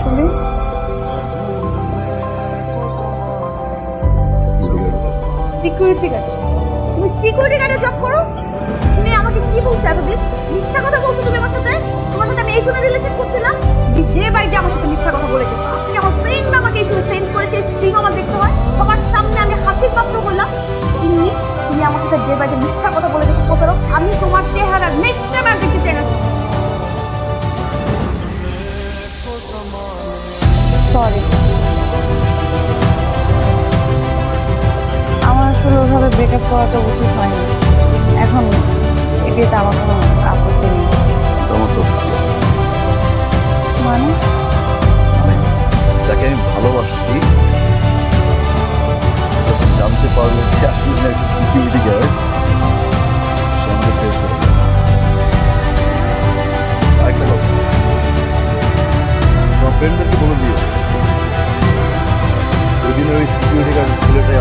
আসলে security guard. তুমি security গার্ডে job করো? তুমি আমাকে কি বলছো এতদিন? মিথ্যা কথা বলছো তুমি আমার সাথে। তোমার সাথে আমি এই জন্য রিলেশন করছিলাম ডে বাই ডে আমার সাথে মিথ্যা কথা বলে গেছো। আজকে আমার ফ্রেন্ড আমাকে এই জন্য সেন্ড করেছে, স্ক্রিন আমার দেখতে হয় সবার সামনে, আমি হাসির পাত্র বললাম। তুমি আমার সাথে ডে বাই ডে মিথ্যা কথা বলে গেছো প্রতারক। আমি তোমার চেহারা নেক্সট টাইম আর দেখতে চাই না। সরি, আমার আসলে ওইভাবে ব্রেকআপ করাটা উচিত হয়নি। এখন এই বিয়েতে আমার কোনো আপত্তি নেই। মানে যাকে আমি ভালোবাসি জানতে পারলো যে আসলে একটা সিকিউরিটি গার্ড, আরেকটা কথা, তোমার ফ্রেন্ডদেরকে বলে দিও ওই দিন ওই সিকিউরিটি গার্ড ছেলেটাই